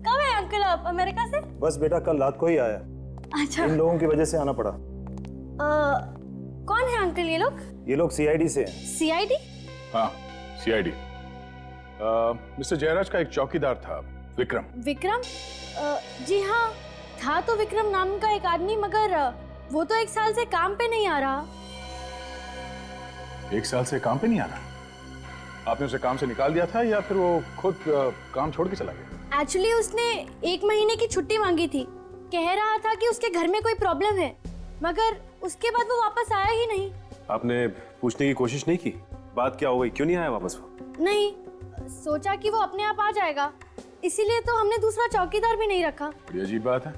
Speaker 15: कब है अंकल आप अमेरिका से?
Speaker 13: बस बेटा कल रात को ही आया।
Speaker 15: अच्छा।
Speaker 13: इन लोगों की वजह से आना पड़ा।
Speaker 15: कौन है अंकल ये लोग?
Speaker 13: ये लोग सीआईडी से हैं।
Speaker 15: सीआईडी?
Speaker 7: हाँ, सीआईडी। मिस्टर जयराज का एक चौकीदार था, विक्रम।
Speaker 15: विक्रम? जी हाँ, था तो विक्रम नाम का एक आदमी, मगर वो तो 1 साल से काम पे नहीं आ रहा।
Speaker 7: 1 साल से काम पे नहीं आ रहा? आपने उसे काम से निकाल दिया था या फिर वो खुद काम छोड़ के चला गया?
Speaker 15: एक्चुअली उसने 1 महीने की छुट्टी मांगी थी। कह रहा था कि उसके घर में कोई प्रॉब्लम है, मगर उसके बाद वो वापस आया ही नहीं।
Speaker 10: आपने पूछने की कोशिश नहीं की बात क्या हो गई, क्यों नहीं आया वापस वो?
Speaker 15: नहीं, सोचा कि वो अपने आप आ जाएगा, इसीलिए तो हमने दूसरा चौकीदार भी नहीं रखा।
Speaker 7: बड़ी अजीब बात है।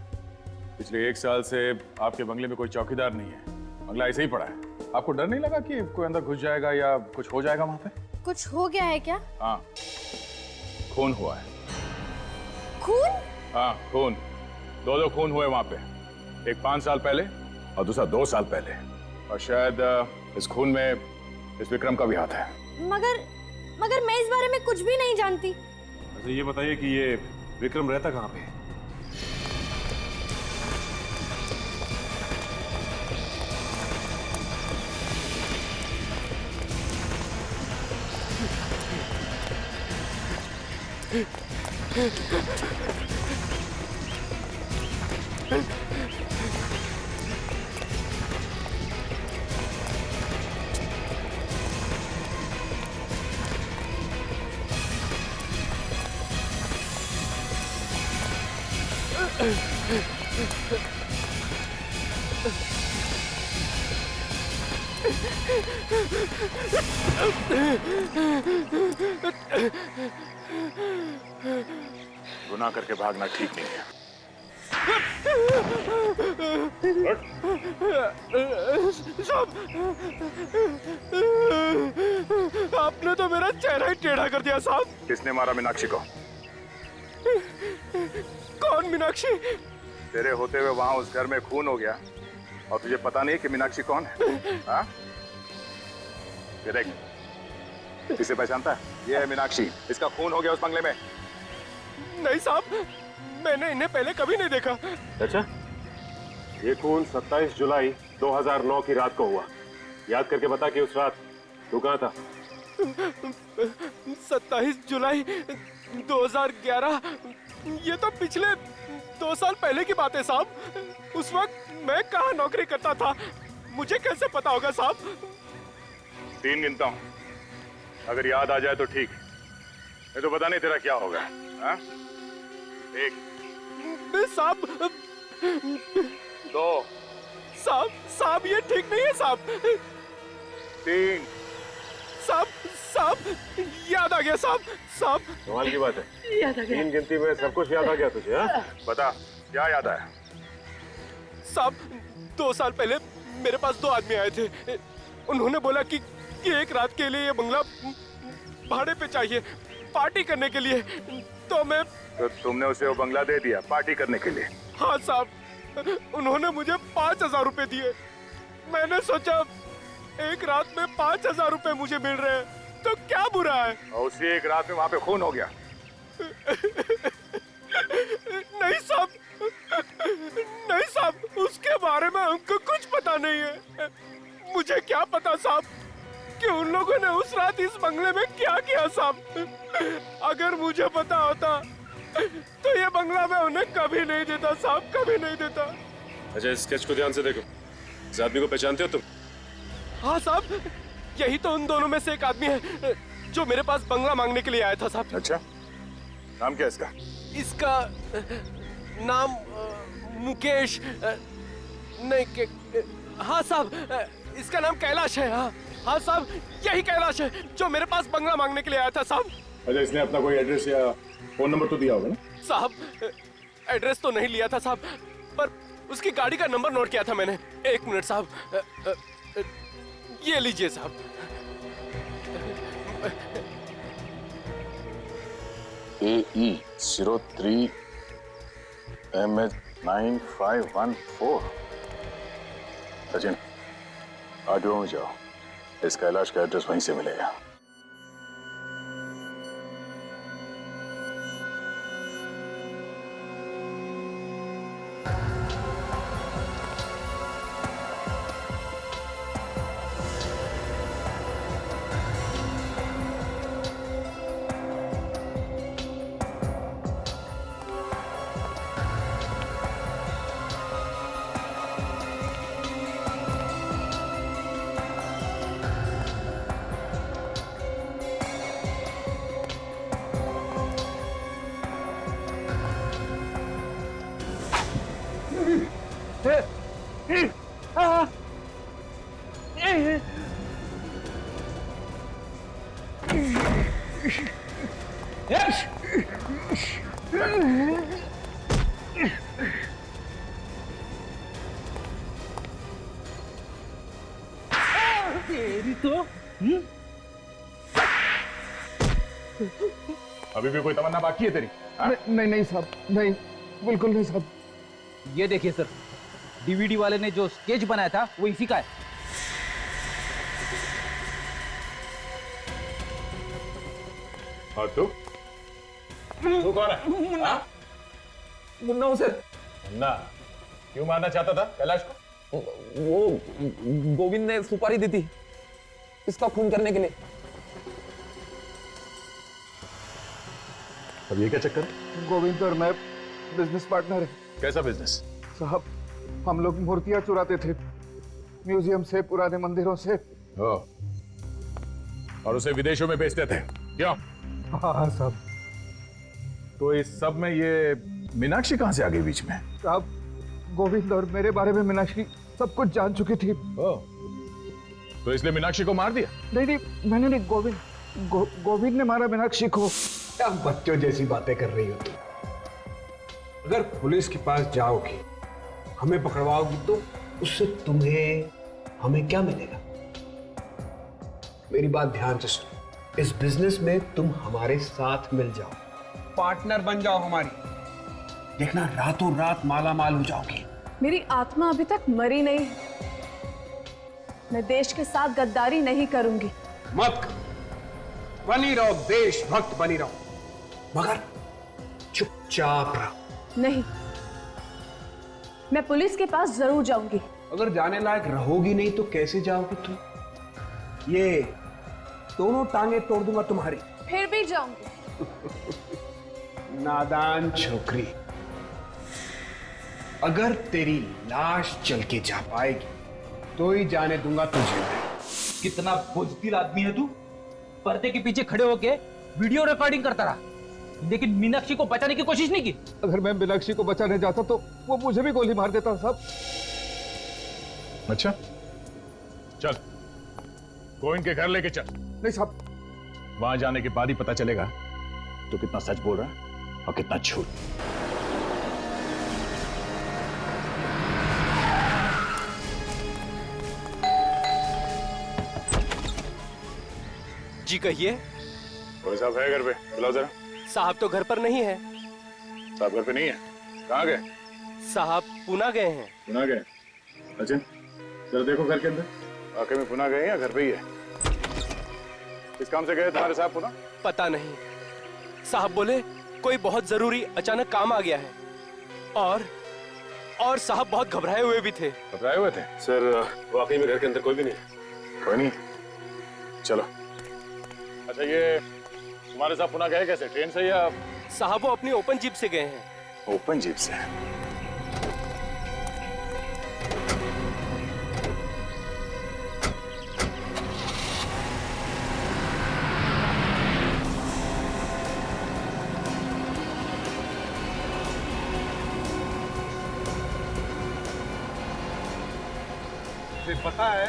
Speaker 7: पिछले 1 साल से आपके बंगले में कोई चौकीदार नहीं है, बंगला ऐसे ही पड़ा है। आपको डर नहीं लगा कि कोई अंदर घुस जाएगा या कुछ हो जाएगा वहां पे?
Speaker 15: कुछ हो गया है क्या?
Speaker 7: हाँ, खून हुआ है।
Speaker 15: खून?
Speaker 7: हाँ, खून। 2 खून हुए वहां पे, एक 5 साल पहले और दूसरा 2 साल पहले। और शायद इस खून में इस विक्रम का भी हाथ है।
Speaker 15: मगर मैं इस बारे में कुछ भी नहीं जानती।
Speaker 10: अच्छा ये बताइए कि ये विक्रम रहता कहाँ पे?
Speaker 7: गुनाह करके भागना ठीक नहीं है।
Speaker 16: आपने तो मेरा चेहरा ही टेढ़ा कर दिया साहब।
Speaker 7: किसने मारा मीनाक्षी को?
Speaker 16: कौन मीनाक्षी?
Speaker 7: तेरे होते हुए वहां उस घर में खून हो गया और तुझे पता नहीं कि मीनाक्षी कौन है? हाँ? ये देख, किसे पहचानता है? ये है मीनाक्षी। इसका खून हो गया उस बंगले में।
Speaker 16: नहीं साहब, मैंने इन्हें पहले कभी नहीं देखा।
Speaker 10: अच्छा, ये खून 27 जुलाई 2009 की रात को हुआ। याद करके बता कि उस रात तू कहाँ था?
Speaker 16: 27 जुलाई 2011, ये तो पिछले 2 साल पहले की बात है साहब। उस वक्त मैं कहाँ नौकरी करता था, मुझे कैसे पता होगा साहब?
Speaker 7: 3 गिनता हूँ, अगर याद आ जाए तो ठीक, नहीं तो पता नहीं तेरा क्या होगा। हाँ? 1
Speaker 16: साहब,
Speaker 7: 2
Speaker 16: साहब ये ठीक नहीं है साहब।
Speaker 7: 3
Speaker 16: साहब याद आ गया साहब।
Speaker 10: कमाल की बात है,
Speaker 16: याद आ गया।
Speaker 10: 3 गिनती में सब कुछ याद आ गया तुझे? हाँ?
Speaker 7: बता क्या याद आया?
Speaker 16: साहब 2 साल पहले मेरे पास 2 आदमी आए थे। उन्होंने बोला कि एक रात के लिए ये बंगला भाड़े पे चाहिए, पार्टी करने के लिए। तो
Speaker 7: तुमने उसे वो बंगला दे दिया पार्टी करने के लिए?
Speaker 16: हाँ साहब, उन्होंने मुझे 5000 रुपए दिए। मैंने सोचा एक रात में 5000 रुपए मुझे मिल रहे हैं तो क्या बुरा है।
Speaker 7: और उसी एक रात में वहां पे खून हो गया?
Speaker 16: नहीं साहब, उसके बारे में हमको कुछ पता नहीं है। मुझे क्या पता साहब कि उन लोगों ने उस रात इस बंगले में क्या किया साहब। अगर मुझे पता होता तो ये बंगला मैं उन्हें कभी नहीं देता साहब, कभी नहीं देता।
Speaker 10: अच्छा, इस स्केच को ध्यान से देखो। इस आदमी को पहचानते हो तुम?
Speaker 16: हाँ साहब, यही तो उन दोनों में से एक आदमी है जो मेरे पास बंगला मांगने के लिए आया था साहब।
Speaker 7: अच्छा, नाम क्या है इसका?
Speaker 16: इसका नाम मुकेश नहीं, हाँ साहब, इसका नाम कैलाश है। हाँ साहब, यही कैलाश है जो मेरे पास बंगला मांगने के लिए आया था साहब।
Speaker 7: अच्छा, इसने अपना कोई एड्रेस या फोन नंबर तो दिया होगा ना?
Speaker 16: साहब एड्रेस तो नहीं लिया था साहब, पर उसकी गाड़ी का नंबर नोट किया था मैंने। 1 मिनट साहब, ये लीजिए साहब।
Speaker 7: AE 03 MH 9514। सचिन, आगे जाओ, इस कैलाश का एड्रेस वहीं से मिलेगा।
Speaker 2: तेरी तो
Speaker 7: अभी भी कोई तमन्ना बाकी है तेरी?
Speaker 2: नहीं साहब, नहीं, बिल्कुल नहीं साहब। ये देखिए सर, डीवीडी वाले ने जो स्केच बनाया था वो इसी का है।
Speaker 7: और तू कौन है?
Speaker 12: मुन्ना हूँ सर।
Speaker 7: मुन्ना, क्यों मारना चाहता था कैलाश को?
Speaker 12: वो गोविंद ने सुपारी दी थी इसका खून करने के लिए।
Speaker 7: अब ये क्या चक्कर है?
Speaker 2: गोविंद और मैं बिजनेस पार्टनर है।
Speaker 7: कैसा बिजनेस?
Speaker 2: साहब, हम लोग मूर्तियां चुराते थे म्यूजियम से, पुराने मंदिरों से।
Speaker 7: और उसे विदेशों में बेचते थे, क्यों?
Speaker 2: हाँ साहब।
Speaker 7: तो इस सब में ये मीनाक्षी कहां से आ गई बीच में?
Speaker 2: साहब, गोविंद और मेरे बारे में मीनाक्षी सब कुछ जान चुकी थी।
Speaker 7: तो इसलिए मीनाक्षी को मार दिया?
Speaker 2: नहीं, मैंने नहीं, गोविंद ने मारा मीनाक्षी को।
Speaker 9: क्या बच्चों जैसी बातें कर रही हो तुम? अगर पुलिस के पास जाओगी, हमें पकड़वाओगी, तो उससे तुम्हें हमें क्या मिलेगा? मेरी बात ध्यान से सुनो। इस बिजनेस में तुम हमारे साथ मिल जाओ, पार्टनर बन जाओ हमारी, देखना रातों रात माला माल हो जाओगी।
Speaker 4: मेरी आत्मा अभी तक मरी नहीं है। मैं देश के साथ गद्दारी नहीं करूंगी।
Speaker 9: मत करो, बनी रहो, देशभक्त बनी रहो, मगर चुपचाप रहो।
Speaker 4: नहीं, मैं पुलिस के पास जरूर जाऊंगी।
Speaker 9: अगर जाने लायक रहोगी नहीं तो कैसे जाओगी तुम? ये दोनों टांगे तोड़ दूंगा तुम्हारी।
Speaker 4: फिर भी जाऊंगी।
Speaker 9: नादान छोकरी, अगर तेरी लाश चल के जा पाएगी तो ही जाने दूंगा तुझे।
Speaker 2: कितना बुज़दिल आदमी है तू। पर्दे के पीछे खड़े होके वीडियो रिकॉर्डिंग करता रहा, लेकिन मीनाक्षी को बचाने की कोशिश नहीं की।
Speaker 7: अगर मैं मीनाक्षी को बचाने जाता तो वो मुझे भी गोली मार देता साहब।
Speaker 5: अच्छा चल, गोविंद के घर लेके चल।
Speaker 7: नहीं साहब,
Speaker 5: वहां जाने के बाद ही पता चलेगा तो कितना सच बोल रहा है और कितना झूठ।
Speaker 16: जी कहिए।
Speaker 5: कोई साहब है घर पे? बुलाओ जरा।
Speaker 16: साहब तो घर पर नहीं है।
Speaker 5: साहब घर पे नहीं है? कहाँ गए?
Speaker 16: साहब पुणे गए हैं।
Speaker 5: पुणे गए? अच्छा जरा देखो घर के अंदर, वाकई में पुणे गए या घर पे ही है? किस काम से गए तुम्हारे साहब पुणे?
Speaker 16: पता नहीं, साहब बोले कोई बहुत जरूरी अचानक काम आ गया है, और साहब बहुत घबराए हुए भी थे।
Speaker 5: घबराए हुए थे?
Speaker 10: सर वाकई में घर के अंदर कोई भी नहीं।
Speaker 5: कोई नहीं? चलो। अच्छा ये तुम्हारे साहब पुणे गए कैसे, ट्रेन से या?
Speaker 16: साहब वो अपनी ओपन जीप से गए हैं।
Speaker 5: ओपन जीप से?
Speaker 11: पता है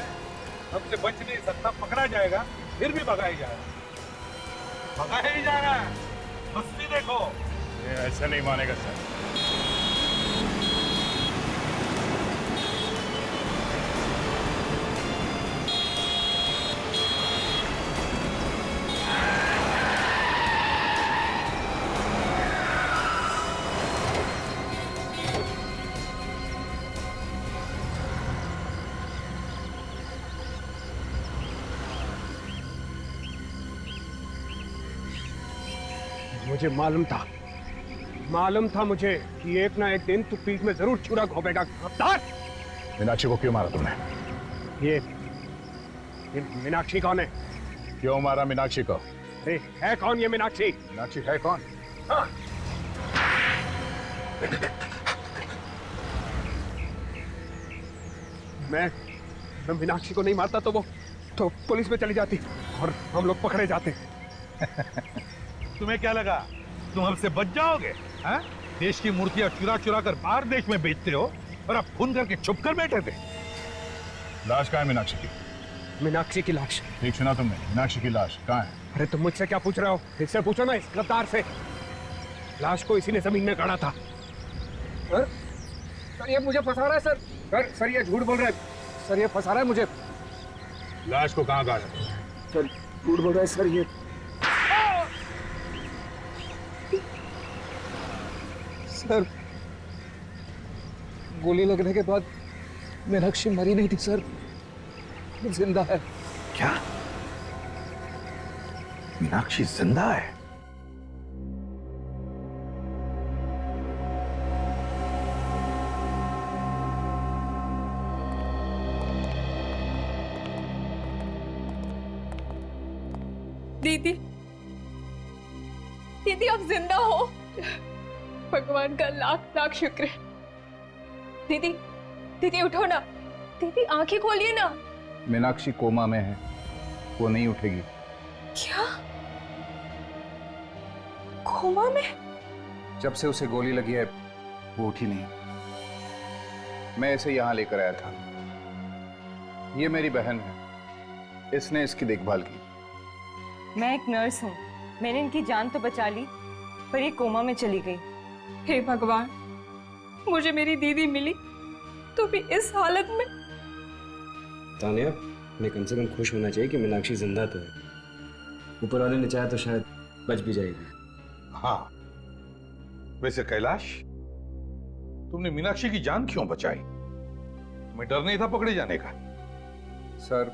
Speaker 11: हमसे बच नहीं सकता, पकड़ा जाएगा, फिर भी भगाया जाएगा। भगाया ही जा रहा है, मस्ती देखो।
Speaker 5: ये ऐसा नहीं मानेगा सर।
Speaker 9: मुझे मालूम था मुझे कि एक ना एक दिन तू पीठ में जरूर छुरा घोंपेगा।
Speaker 5: मीनाक्षी को क्यों मारा तुमने?
Speaker 9: ये मीनाक्षी कौन है?
Speaker 5: क्यों मारा मीनाक्षी को?
Speaker 9: है कौन ये मीनाक्षी?
Speaker 5: मीनाक्षी है कौन?
Speaker 9: हाँ। मैं मीनाक्षी को नहीं मारता तो वो तो पुलिस में चली जाती और हम लोग पकड़े जाते।
Speaker 11: तुम्हें क्या लगा तुम हमसे बच जाओगे? हाँ? देश की मूर्तियां चुरा चुरा कर बाहर देश में बेचते हो और अब खून करके छुप कर बैठे थे।
Speaker 5: लाश कहाँ है मीनाक्षी की?
Speaker 9: मीनाक्षी की लाश?
Speaker 5: ठीक सुना तुमने, मीनाक्षी की लाश कहाँ है?
Speaker 9: अरे तुम मुझसे क्या पूछ रहे हो? इससे पूछो ना, इस गद्दार से। लाश को इसी ने जमीन में गाड़ा था। सर ये मुझे फंसा रहा है सर। सर ये झूठ बोल रहा है। सर ये फंसा रहा है मुझे।
Speaker 5: लाश को कहाँ गाड़ा?
Speaker 9: सर झूठ बोल रहा है सर ये। सर गोली लगने के बाद मीनाक्षी मरी नहीं थी सर, जिंदा है।
Speaker 7: क्या? मीनाक्षी जिंदा है?
Speaker 4: दीदी, दीदी आप जिंदा हो। भगवान का लाख लाख शुक्र है। दीदी, दीदी उठो ना। दीदी आंखें खोलिए ना।
Speaker 7: मीनाक्षी कोमा में है, वो नहीं उठेगी।
Speaker 4: क्या? कोमा में?
Speaker 7: जब से उसे गोली लगी है वो उठी नहीं। मैं इसे यहाँ लेकर आया था। ये मेरी बहन है, इसने इसकी देखभाल की।
Speaker 17: मैं एक नर्स हूँ, मैंने इनकी जान तो बचा ली, पर ये कोमा में चली गई।
Speaker 4: हे भगवान, मुझे मेरी दीदी मिली तो भी इस हालत में।
Speaker 18: तानिया, मैं कम से कम खुश होना चाहिए कि मीनाक्षी जिंदा तो है। ऊपर वाले ने चाहा तो शायद बच भी जाएगी।
Speaker 11: हाँ, वैसे कैलाश, तुमने मीनाक्षी की जान क्यों बचाई? तुम्हें डर नहीं था पकड़े जाने का?
Speaker 7: सर,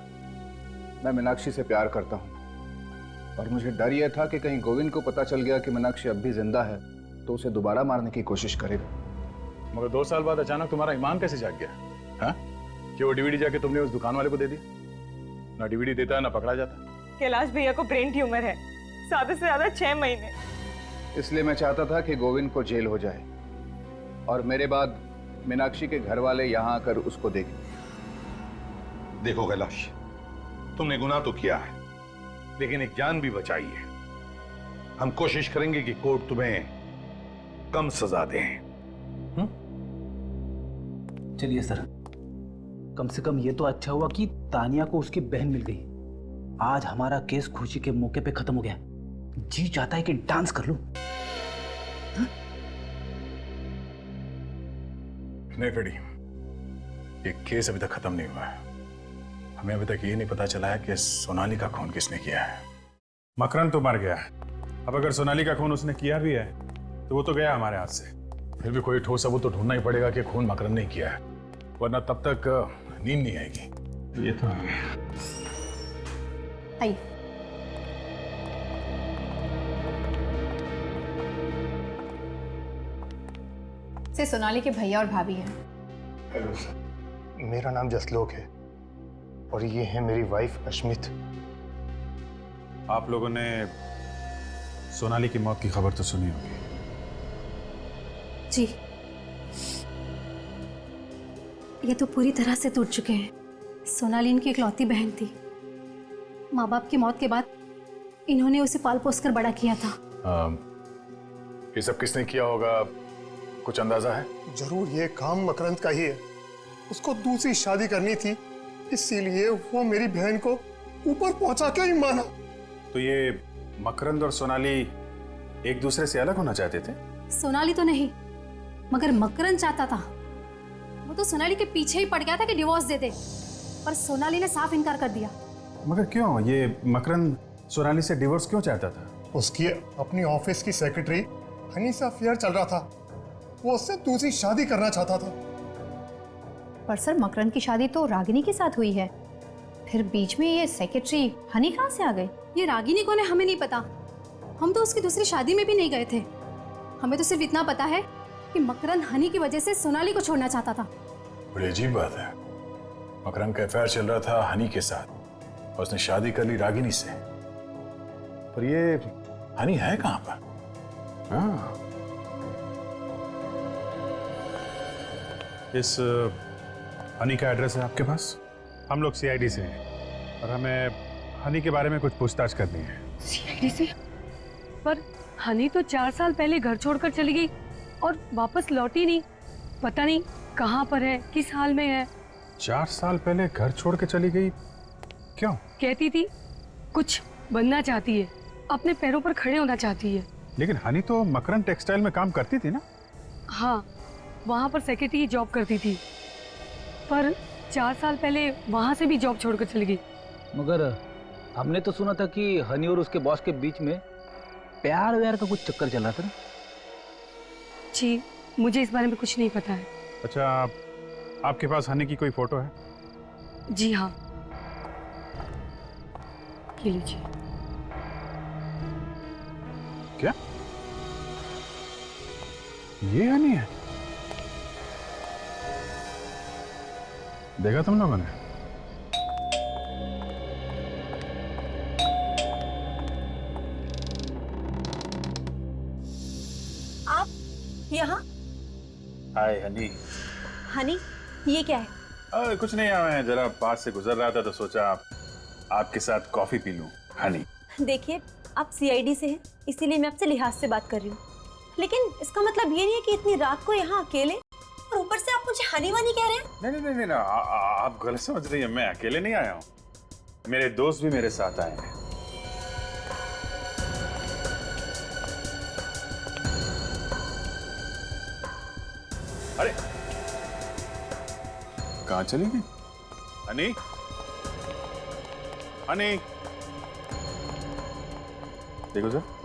Speaker 7: मैं मीनाक्षी से प्यार करता हूँ और मुझे डर यह था कि कहीं गोविंद को पता चल गया कि मीनाक्षी अब भी जिंदा है तो उसे दोबारा मारने की कोशिश करेगा। मगर 2 साल बाद अचानक तुम्हारा ईमान कैसे जाग गया? हाँ? कि वो डीवीडी जाके तुमने उस दुकान वाले को दे दिया? ना डीवीडी देता है ना पकड़ा जाता।
Speaker 6: कैलाश भैया को ब्रेन ट्यूमर है, ज्यादा से ज्यादा 6 महीने।
Speaker 7: इसलिए मैं चाहता था कि गोविंद को जेल हो जाए और मेरे बाद मीनाक्षी के घर वाले यहाँ आकर उसको देखें।
Speaker 11: देखो कैलाश, तुमने गुनाह तो किया है, लेकिन एक जान भी बचाई है। हम कोशिश करेंगे कि कोर्ट तुम्हें कम सजा दे।
Speaker 2: चलिए सर, कम से कम ये तो अच्छा हुआ कि तानिया को उसकी बहन मिल गई। आज हमारा केस खुशी के मौके पे खत्म हो गया। जी चाहता है कि डांस कर लूं।
Speaker 7: नहीं फ्रेडी, ये केस अभी तक खत्म नहीं हुआ है। हमें अभी तक ये नहीं पता चला है कि सोनाली का खून किसने किया है।
Speaker 5: मकरन तो मर गया, अब अगर सोनाली का खून उसने किया भी है तो वो तो गया हमारे हाथ से।
Speaker 7: फिर भी कोई ठोस सबूत तो ढूंढना ही पड़ेगा कि खून मकरन ने किया है, वरना तब तक नींद नहीं आएगी।
Speaker 5: ये तो
Speaker 8: आइए। से सोनाली के भैया और भाभी हैं।
Speaker 3: हेलो सर, मेरा नाम जसलोक है और ये है मेरी वाइफ अश्मित।
Speaker 5: आप लोगों ने सोनाली की मौत की खबर तो सुनी होगी।
Speaker 14: जी, ये तो पूरी तरह से टूट चुके हैं। सोनाली इनकी इकलौती बहन थी। माँ बाप की मौत के बाद इन्होंने उसे पाल पोस कर बड़ा किया था।
Speaker 7: ये सब किसने किया होगा, कुछ अंदाजा है?
Speaker 3: जरूर ये काम मकरंद का ही है। उसको दूसरी शादी करनी थी, इसीलिए वो मेरी बहन को ऊपर पहुंचा के ही माना।
Speaker 5: तो ये मकरंद और सोनाली एक दूसरे से अलग होना चाहते थे?
Speaker 14: सोनाली तो नहीं, मगर मकरंद चाहता था। वो तो सोनाली के पीछे ही पड़ गया था कि डिवोर्स दे दे, पर सोनाली ने साफ इनकार कर दिया।
Speaker 5: मगर क्यों? ये मकरंद सोनाली से डिवोर्स क्यों चाहता था?
Speaker 3: उसकी अपनी ऑफिस की सेक्रेटरी हनी से अफेयर चल रहा था, वो उससे दूसरी शादी करना चाहता था।
Speaker 8: पर सर, मकरंद की शादी तो रागिनी के साथ हुई है, फिर बीच में ये सेक्रेटरी हनी कहाँ से आ गई?
Speaker 14: ये रागिनी कौन है हमें नहीं पता। हम तो उसकी दूसरी शादी में भी नहीं गए थे। हमें तो सिर्फ इतना पता है कि मकरंद हनी की वजह से सोनाली को छोड़ना चाहता था।
Speaker 7: बड़ी अजीब बात है, मकरंद का अफेयर चल रहा था हनी के साथ और उसने शादी कर ली रागिनी से। पर ये हनी है कहाँ पर? हाँ,
Speaker 5: इस हनी का एड्रेस है आपके पास? हम लोग सीआईडी से हैं और हमें हनी के बारे में कुछ पूछताछ करनी है।
Speaker 17: सीआईडी से? पर हनी तो 4 साल पहले घर छोड़कर चली गई और वापस लौटी नहीं। पता नहीं कहाँ पर है, किस हाल में है।
Speaker 5: 4 साल पहले घर छोड़ के चली गई? क्यों?
Speaker 17: कहती थी कुछ बनना चाहती है, अपने पैरों पर खड़े होना चाहती है।
Speaker 5: लेकिन हनी तो मकरंद टेक्सटाइल में काम करती थी ना?
Speaker 17: हाँ, वहाँ पर सेक्रेटरी की जॉब करती थी, पर 4 साल पहले वहाँ से भी जॉब छोड़कर चली गई।
Speaker 2: मगर हमने तो सुना था कि हनी और उसके बॉस के बीच में प्यार व्यार का कुछ चक्कर चल रहा था ना?
Speaker 17: जी, मुझे इस बारे में कुछ नहीं पता है।
Speaker 5: अच्छा, आपके पास हनी की कोई फोटो है?
Speaker 17: जी हाँ, ये लीजिए।
Speaker 5: क्या ये हनी है? देखा तुम लोगों ने?
Speaker 14: आप यहाँ?
Speaker 5: हाय हनी।
Speaker 14: हनी, ये क्या है?
Speaker 5: कुछ नहीं, मैं जरा पास से गुजर रहा था तो सोचा आपके साथ कॉफी पी लूं। हनी,
Speaker 14: देखिए, आप सीआईडी से हैं, इसीलिए मैं आपसे लिहाज से बात कर रही हूँ। लेकिन इसका मतलब ये नहीं है कि इतनी रात को यहाँ अकेले, और ऊपर से आप मुझे हनी वानी कह रहे हैं।
Speaker 5: नहीं, आप गलत समझ रही हैं। मैं अकेले नहीं आया हूँ, मेरे दोस्त भी मेरे साथ आए हैं। अरे कहाँ चली गई? हनी, हनी, देखो सर।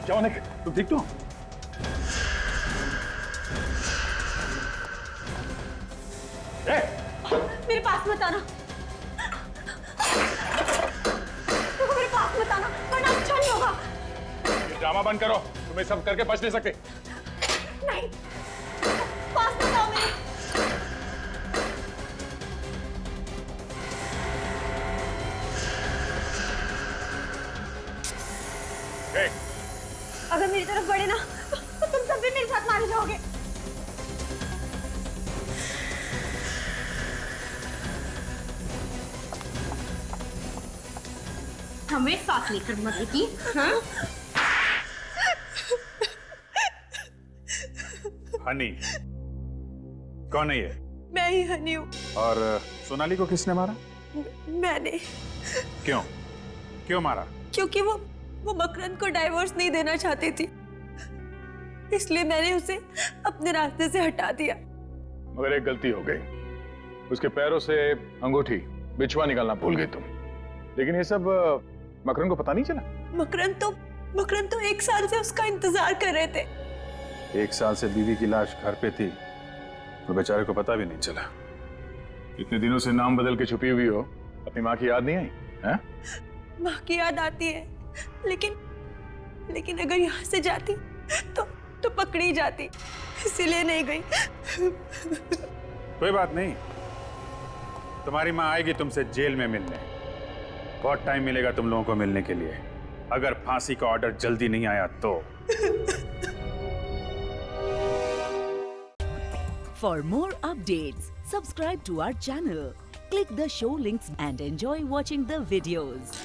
Speaker 5: क्या होने? तुम ठीक तो?
Speaker 14: मेरे पास मत आना, मेरे पास मत आना, वरना अच्छा नहीं होगा।
Speaker 7: ये ड्रामा बंद करो, तुम्हें सब करके बच नहीं सकते।
Speaker 14: नहीं, पास मत आओ मेरे। अगर मेरी तरफ बढ़े ना तो तुम सब भी मेरे साथ मारे जाओगे। हमें साथ लेकर मरेगी, हाँ?
Speaker 5: हनी कौन है ये?
Speaker 14: मैं ही हनी हूँ।
Speaker 5: और सोनाली को किसने मारा?
Speaker 14: मैंने।
Speaker 5: क्यों? क्यों मारा?
Speaker 14: क्योंकि वो मकरंद को डाइवोर्स नहीं देना चाहती थी, इसलिए मैंने उसे अपने रास्ते से हटा दिया।
Speaker 7: मगर एक गलती हो गई, उसके पैरों से अंगूठी बिछुआ निकालना भूल गई तुम। लेकिन ये सब मकरंद को पता नहीं चला?
Speaker 14: मकरंद तो 1 साल से उसका इंतजार कर रहे थे।
Speaker 5: 1 साल से बीवी की लाश घर पे थी, तो बेचारे को पता भी नहीं चला।
Speaker 7: इतने दिनों से नाम बदल के छुपी हुई हो, अपनी माँ की याद नहीं आई? हैं?
Speaker 14: माँ की याद आती है, लेकिन अगर यहाँ से जाती तो पकड़ी जाती, इसीलिए नहीं गई।
Speaker 5: कोई बात नहीं, तुम्हारी माँ आएगी तुमसे जेल में मिलने। बहुत टाइम मिलेगा तुम लोगों को मिलने के लिए, अगर फांसी का ऑर्डर जल्दी नहीं आया तो।
Speaker 1: For more updates, subscribe to our channel, click the show links and enjoy watching the videos.